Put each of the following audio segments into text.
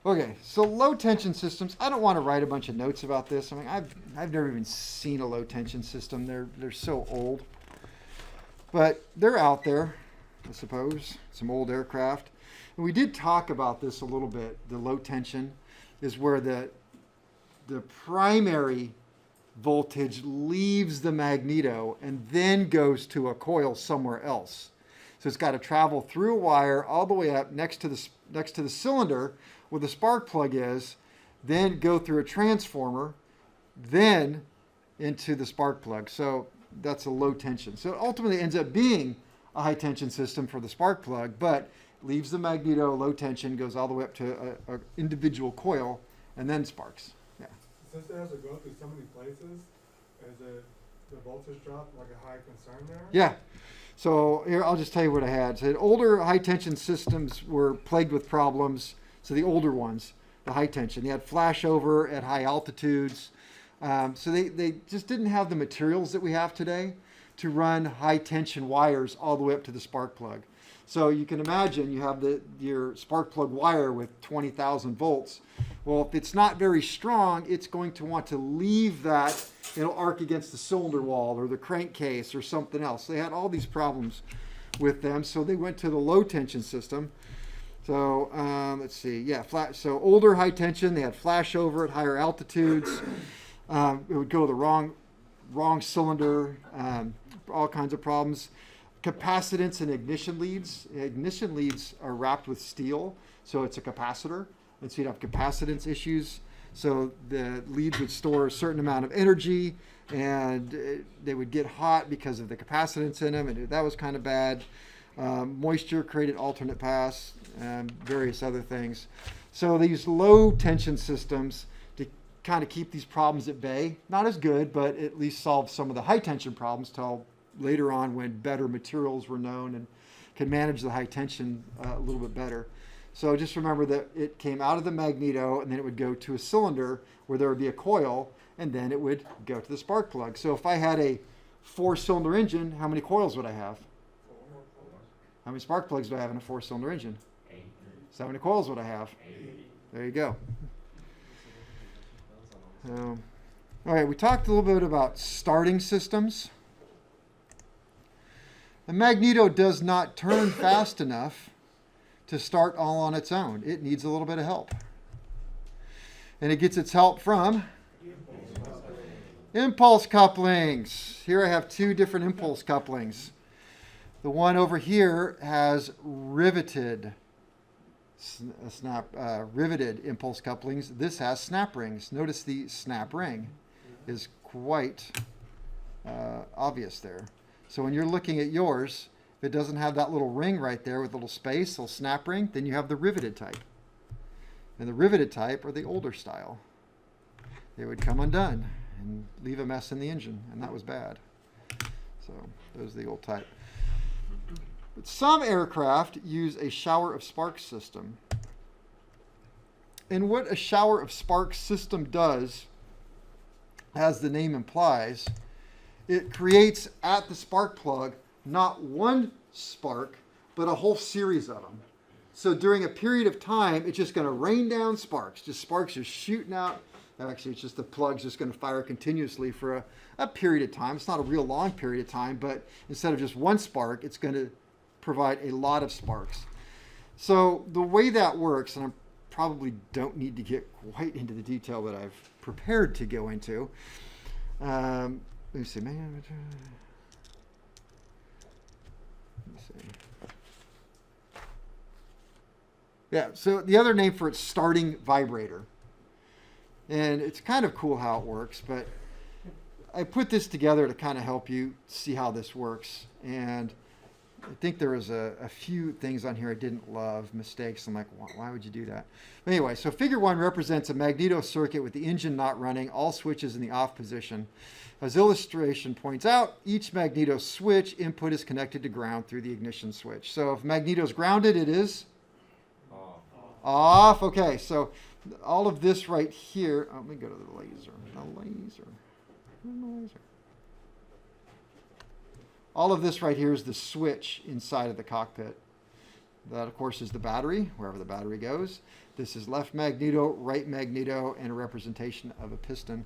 Okay, so low tension systems. I don't want to write a bunch of notes about this. I mean, I've never even seen a low tension system. They're so old, but they're out there, I suppose. Some old aircraft, and we did talk about this a little bit. The low tension is where the primary voltage leaves the magneto and then goes to a coil somewhere else. So it's got to travel through a wire all the way up next to the cylinder where the spark plug is, then go through a transformer, then into the spark plug. So that's a low tension. So it ultimately ends up being a high tension system for the spark plug, but leaves the magneto low tension, goes all the way up to an individual coil, and then sparks. Yeah. Since it has to go through so many places, is it the voltage drop like a high concern there? Yeah. So here, I'll just tell you what I had. So older high tension systems were plagued with problems. So the older ones, the high tension, they had flashover at high altitudes. So they just didn't have the materials that we have today to run high tension wires all the way up to the spark plug. So you can imagine you have your spark plug wire with 20,000 volts. Well, if it's not very strong, it's going to want to leave that. It'll arc against the cylinder wall or the crankcase or something else. They had all these problems with them, so they went to the low tension system. So let's see, yeah, so older high tension, they had flashover at higher altitudes. It would go the wrong cylinder, all kinds of problems. Capacitance and ignition leads. Ignition leads are wrapped with steel, so it's a capacitor, and so you'd have capacitance issues. So the leads would store a certain amount of energy, and they would get hot because of the capacitance in them, and that was kind of bad. Moisture created alternate paths, and various other things. So they used low tension systems to kind of keep these problems at bay. Not as good, but at least solve some of the high tension problems till later on when better materials were known and could manage the high tension a little bit better. So just remember that it came out of the magneto and then it would go to a cylinder where there would be a coil and then it would go to the spark plug. So if I had a 4-cylinder engine, how many coils would I have? How many spark plugs do I have in a 4-cylinder engine? 8. So how many coils would I have? 8. There you go. All right, we talked a little bit about starting systems. The magneto does not turn fast enough to start all on its own. It needs a little bit of help. And it gets its help from impulse couplings. Here I have 2 different impulse couplings. The one over here has riveted impulse couplings. This has snap rings. Notice the snap ring is quite obvious there. So when you're looking at yours, if it doesn't have that little ring right there with a little space, little snap ring, then you have the riveted type. And the riveted type are the older style. They would come undone and leave a mess in the engine, and that was bad. So those are the old type. But some aircraft use a shower of sparks system. And what a shower of sparks system does, as the name implies, it creates at the spark plug not one spark, but a whole series of them. So during a period of time, it's just going to rain down sparks. Just sparks just shooting out. Actually, it's just the plug's just going to fire continuously for a period of time. It's not a real long period of time, but instead of just one spark, it's going to provide a lot of sparks. So the way that works, and I probably don't need to get quite into the detail that I've prepared to go into. Let me see. Yeah, so the other name for it's starting vibrator. And it's kind of cool how it works, but I put this together to kind of help you see how this works. And I think there was a few things on here I didn't love, mistakes. I'm like, why would you do that? But anyway, so figure 1 represents a magneto circuit with the engine not running, all switches in the off position. As illustration points out, each magneto switch input is connected to ground through the ignition switch. So if magneto is grounded, it is off. Okay, so all of this right here, let me go to the laser. All of this right here is the switch inside of the cockpit. That, of course, is the battery, wherever the battery goes. This is left magneto, right magneto, and a representation of a piston.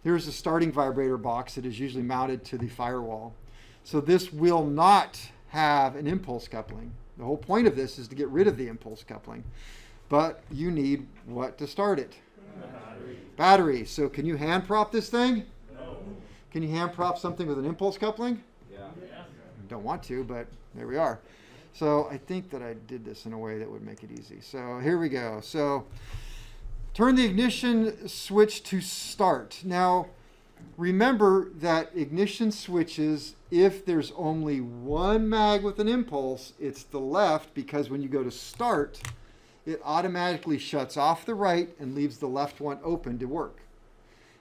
Here's a starting vibrator box that is usually mounted to the firewall. So this will not have an impulse coupling. The whole point of this is to get rid of the impulse coupling. But you need what to start it? Battery. So can you hand prop this thing? No. Can you hand prop something with an impulse coupling? Yeah. Don't want to, but there we are. So I think that I did this in a way that would make it easy. So here we go. So turn the ignition switch to start. Now, remember that ignition switches, if there's only one mag with an impulse, it's the left, because when you go to start, it automatically shuts off the right and leaves the left one open to work.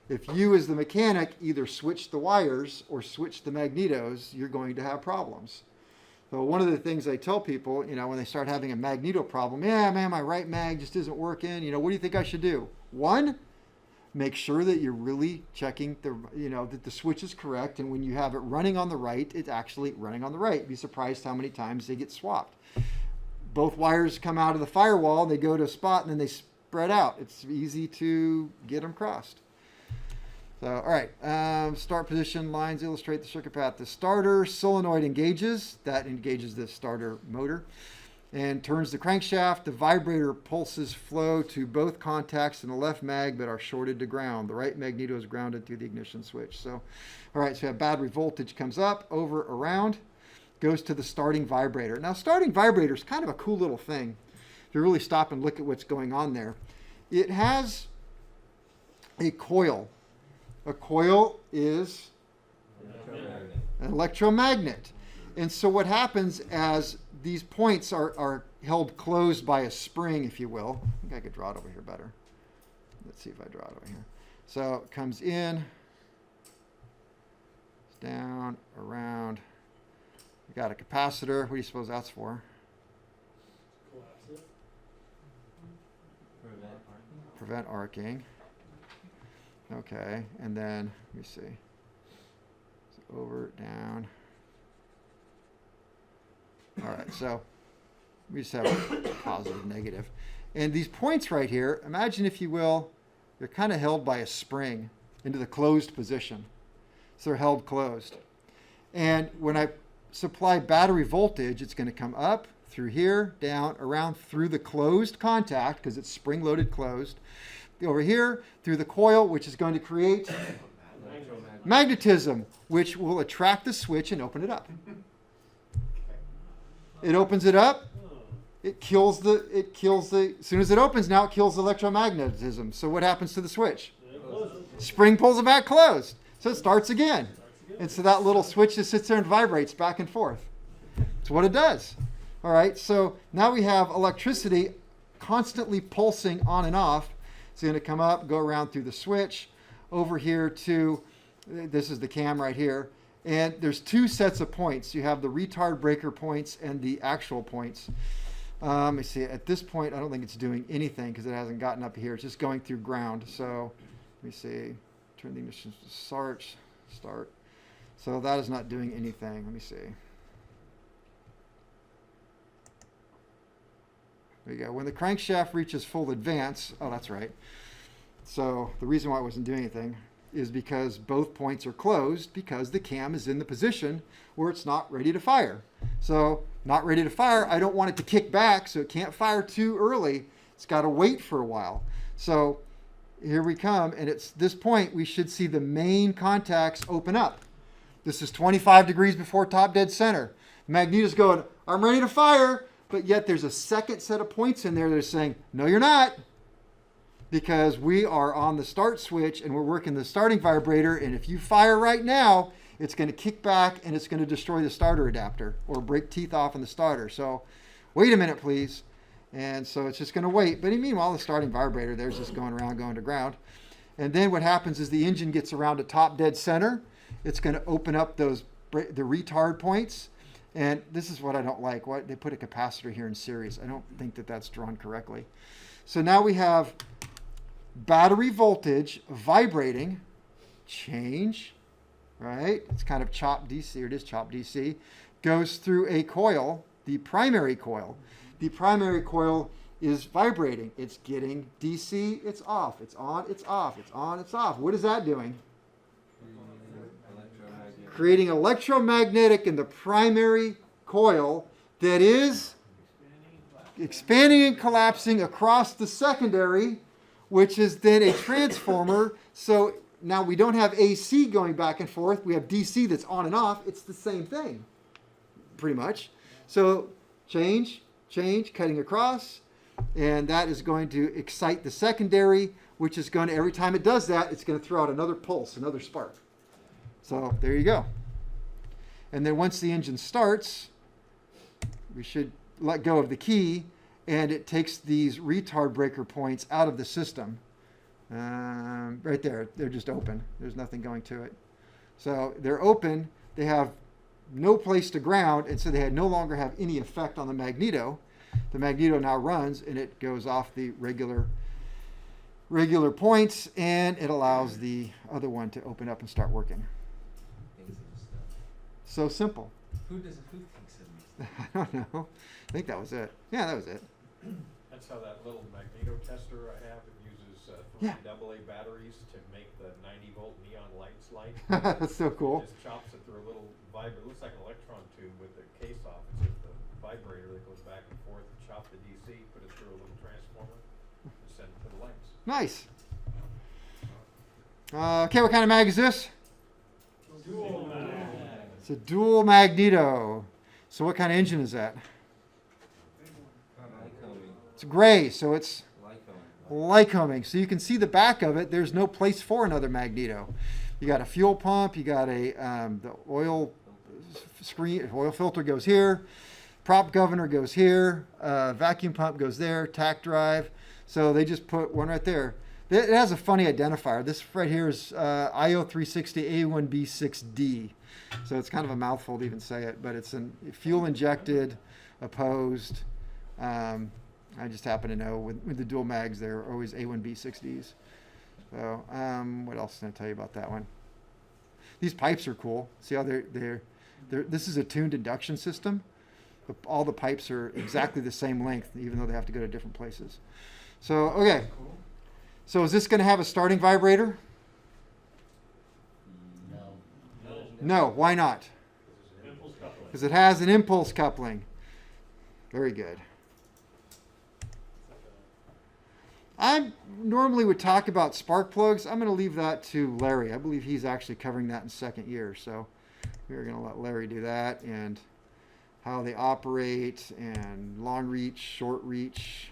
If you, as the mechanic, either switch the wires or switch the magnetos, you're going to have problems. So one of the things I tell people, when they start having a magneto problem, yeah, man, my right mag just isn't working. What do you think I should do? One, make sure that you're really checking that the switch is correct. And when you have it running on the right, it's actually running on the right. You'd be surprised how many times they get swapped. Both wires come out of the firewall, they go to a spot, and then they spread out. It's easy to get them crossed. So, all right, start position lines illustrate the circuit path. The starter solenoid engages. That engages the starter motor and turns the crankshaft. The vibrator pulses flow to both contacts in the left mag but are shorted to ground. The right magneto is grounded through the ignition switch. So, all right, so we have battery voltage comes up, over, around, goes to the starting vibrator. Now, starting vibrator is kind of a cool little thing. If you really stop and look at what's going on there, it has a coil. A coil is an electromagnet. And so what happens as these points are held closed by a spring, if you will. I think I could draw it over here better. Let's see if I draw it over here. So it comes in, down, around. We got a capacitor. What do you suppose that's for? Prevent arcing. Okay, and then, let me see. So over, down. All right, so we just have a positive, negative. And these points right here, imagine, if you will, they're kind of held by a spring into the closed position. So they're held closed. And when I supply battery voltage, it's going to come up, through here, down, around, through the closed contact, because it's spring-loaded closed. Over here, through the coil, which is going to create magnetism, which will attract the switch and open it up. It opens it up. It kills as soon as it opens now, it kills the electromagnetism. So what happens to the switch? Spring pulls it back closed. So it starts again. And so that little switch just sits there and vibrates back and forth. That's what it does. All right, so now we have electricity constantly pulsing on and off. It's going to come up, go around through the switch, over here to, this is the cam right here. And there's two sets of points. You have the retard breaker points and the actual points. Let me see, at this point, I don't think it's doing anything because it hasn't gotten up here. It's just going through ground. So let me see, turn the ignition to start. So that is not doing anything. Let me see. There you go. When the crankshaft reaches full advance, oh, that's right. So the reason why it wasn't doing anything is because both points are closed because the cam is in the position where it's not ready to fire. So not ready to fire, I don't want it to kick back, so it can't fire too early. It's got to wait for a while. So here we come, and it's this point we should see the main contacts open up. This is 25 degrees before top dead center. Magneto's going, I'm ready to fire. But yet there's a second set of points in there that are saying, no, you're not. Because we are on the start switch and we're working the starting vibrator. And if you fire right now, it's going to kick back and it's going to destroy the starter adapter or break teeth off in the starter. So wait a minute, please. And so it's just going to wait. But meanwhile, the starting vibrator there's just going around, going to ground. And then what happens is the engine gets around to top dead center. It's going to open up the retard points. And this is what I don't like. What they put a capacitor here in series. I don't think that that's drawn correctly. So now we have battery voltage vibrating, change, right? It's kind of chopped DC, or it is chopped DC, goes through a coil, the primary coil. the primary coil is vibrating. It's getting DC, it's off. It's on, it's off. It's on, it's off. What is that doing? Creating electromagnetic in the primary coil that is expanding and collapsing across the secondary, which is then a transformer. So now we don't have AC going back and forth. We have DC that's on and off. It's the same thing, pretty much. So change, cutting across, and that is going to excite the secondary, which is going to, every time it does that, it's going to throw out another pulse, another spark. So there you go. And then once the engine starts, we should let go of the key, and it takes these retard breaker points out of the system. Right there, they're just open. There's nothing going to it. So they're open. They have no place to ground, and so they no longer have any effect on the magneto. The magneto now runs, and it goes off the regular points, and it allows the other one to open up and start working. So simple. Who thinks of these? I don't know. I think that was it. Yeah, that was it. That's how that little magneto tester I have, it uses three AA batteries to make the 90-volt neon lights light. That's so cool. It just chops it through a little vibrator. It looks like an electron tube with the case off. It's just a vibrator that goes back and forth. Chop the DC, put it through a little transformer, and send it to the lights. Nice. Okay, what kind of mag is this? Dual mag. It's a dual magneto. So what kind of engine is that? It's gray, so it's Lycoming. So you can see the back of it. There's no place for another magneto. You got a fuel pump. You got a the oil filter goes here. Prop governor goes here. Vacuum pump goes there. Tack drive. So they just put one right there. It has a funny identifier. This right here is IO360A1B6D. So it's kind of a mouthful to even say it, but it's a fuel injected, opposed. I just happen to know with the dual mags, they're always A1B6Ds. So what else can I tell you about that one? These pipes are cool. See how they're this is a tuned induction system. All the pipes are exactly the same length, even though they have to go to different places. So, okay. So is this going to have a starting vibrator? No. Why not? Because it has an impulse coupling. Very good. I normally would talk about spark plugs. I'm going to leave that to Larry. I believe he's actually covering that in second year. So we're going to let Larry do that, and how they operate, and long reach, short reach,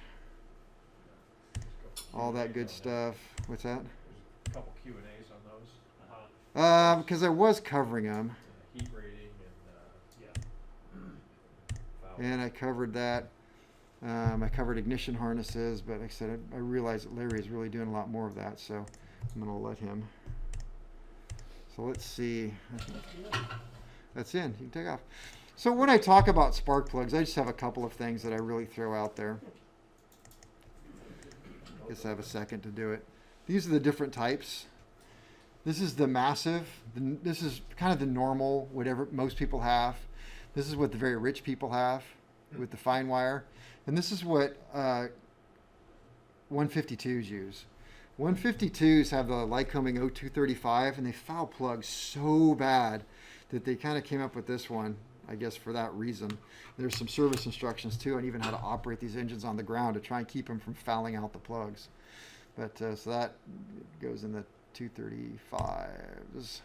all that good stuff. What's that? There's a couple Q&As on those. Because I was covering them. Heat rating and And I covered that. I covered ignition harnesses, but like I said, I realized that Larry is really doing a lot more of that, so I'm going to let him. So let's see. That's in. You can take off. So when I talk about spark plugs, I just have a couple of things that I really throw out there. I guess I have a second to do it. These are the different types. This is the massive. This is kind of the normal, whatever most people have. This is what the very rich people have with the fine wire. And this is what 152s use. 152s have the Lycoming 0235, and they foul plug so bad that they kind of came up with this one, I guess, for that reason. There's some service instructions too, and even how to operate these engines on the ground to try and keep them from fouling out the plugs. But so that goes in the 235s.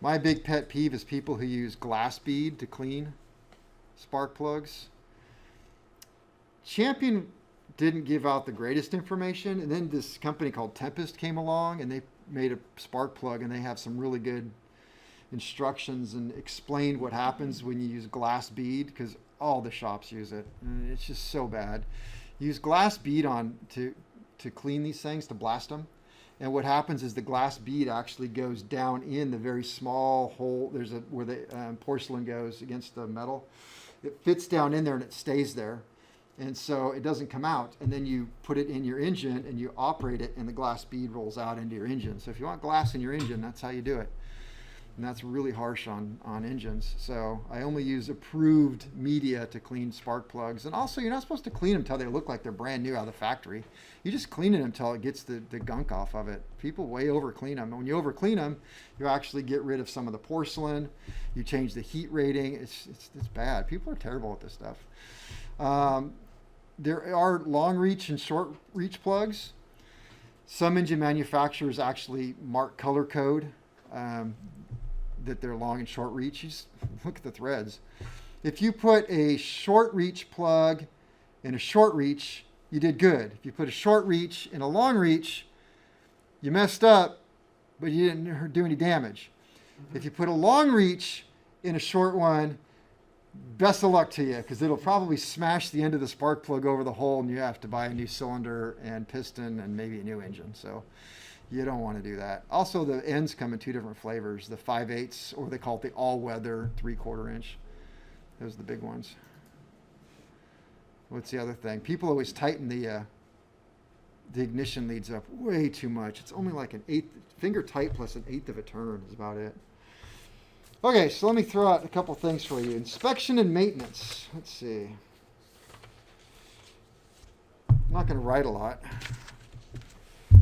My big pet peeve is people who use glass bead to clean spark plugs. Champion didn't give out the greatest information, and then this company called Tempest came along, and they made a spark plug, and they have some really good instructions and explained what happens when you use glass bead, because all the shops use it, and it's just so bad. Use glass bead to clean these things, to blast them. And what happens is the glass bead actually goes down in the very small hole. There's where the porcelain goes against the metal. It fits down in there and it stays there. And so it doesn't come out. And then you put it in your engine and you operate it, and the glass bead rolls out into your engine. So if you want glass in your engine, that's how you do it. And that's really harsh on engines. So I only use approved media to clean spark plugs. And also, you're not supposed to clean them until they look like they're brand new out of the factory. You just clean it until it gets the gunk off of it. People way over clean them. And when you over clean them, you actually get rid of some of the porcelain. You change the heat rating. It's bad. People are terrible at this stuff. There are long reach and short reach plugs. Some engine manufacturers actually mark color code that they're long and short reach. You just look at the threads. If you put a short reach plug in a short reach, you did good. If you put a short reach in a long reach, you messed up, but you didn't do any damage. If you put a long reach in a short one, best of luck to you, because it'll probably smash the end of the spark plug over the hole, and you have to buy a new cylinder and piston and maybe a new engine. So you don't want to do that. Also, the ends come in two different flavors, the 5/8, or they call it the all-weather 3/4 inch. Those are the big ones. What's the other thing? People always tighten the ignition leads up way too much. It's only like an eighth, finger tight plus an eighth of a turn is about it. Okay, so let me throw out a couple things for you. Inspection and maintenance. Let's see. I'm not going to write a lot.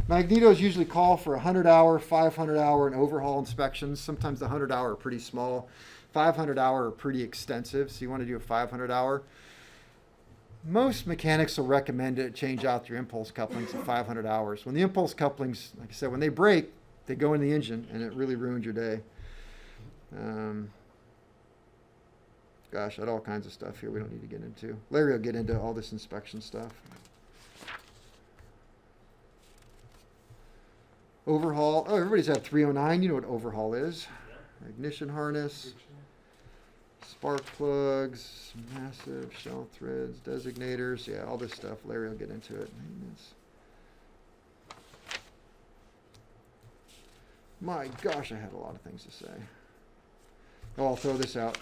Magnetos usually call for 100-hour, 500-hour, and overhaul inspections. Sometimes the 100-hour are pretty small. 500-hour are pretty extensive, so you want to do a 500-hour. Most mechanics will recommend it, change out your impulse couplings at 500 hours. When the impulse couplings, like I said, when they break, they go in the engine, and it really ruins your day. Gosh, I had all kinds of stuff here we don't need to get into. Larry will get into all this inspection stuff. Overhaul. Oh, everybody's had 309. You know what overhaul is. Ignition harness, spark plugs, massive shell threads, designators. Yeah, all this stuff. Larry will get into it. My gosh, I had a lot of things to say. Oh, I'll throw this out.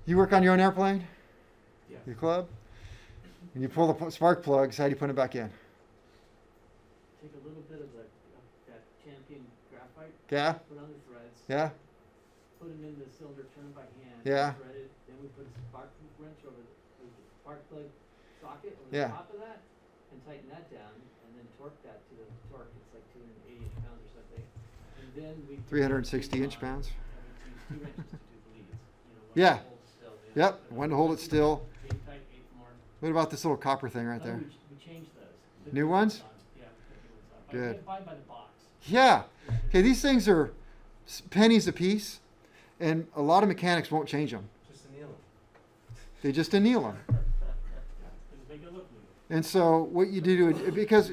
You work on your own airplane? Yeah. Your club? When you pull the spark plugs, how do you put it back in? Take a little bit of that champion graphite, Yeah? put on the threads, Yeah? put them in the cylinder, turn by hand, Yeah. thread it, then we put a spark wrench over the spark plug socket over Yeah. the top of that, and tighten that down, and then torque that to the torque. It's like 280 inch-pounds or something. And then we 360 inch-pounds? 2 inches to do the leads. You know, one Yeah. to hold it still, the Yep, other to- one to hold it still. 8 tight, 8 more. What about this little copper thing right Oh, there? we changed those. The New ones? on. Yeah, put new ones on. Good. Buy by the box. Yeah. Okay, these things are pennies a piece, and a lot of mechanics won't change them. Just anneal them. They just anneal them. Just make it look new. And so what you do to it, because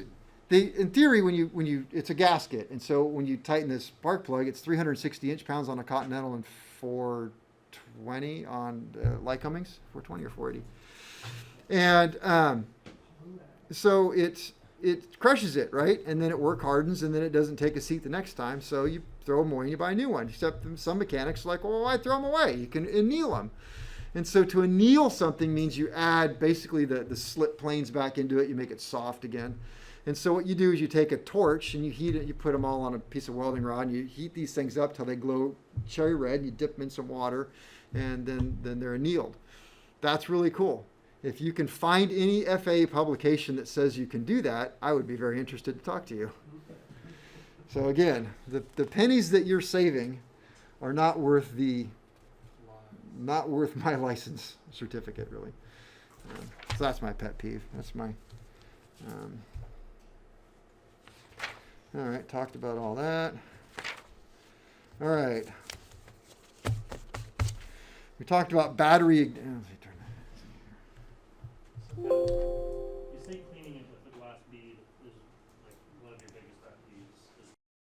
in theory, when you it's a gasket, and so when you tighten this spark plug, it's 360 inch-pounds on a Continental and 420 on Lycomings, 420 or 480. And so it crushes it, right? And then it work hardens, and then it doesn't take a seat the next time. So you throw them away and you buy a new one. Except some mechanics are like, well, why throw them away? You can anneal them. And so to anneal something means you add basically the slip planes back into it. You make it soft again. And so what you do is you take a torch and you heat it. You put them all on a piece of welding rod. And you heat these things up till they glow cherry red. And you dip them in some water, and then they're annealed. That's really cool. If you can find any FAA publication that says you can do that, I would be very interested to talk to you. So again, the pennies that you're saving are not worth my license certificate, really. So that's my pet peeve. That's my. All right, talked about all that. All right. We talked about battery.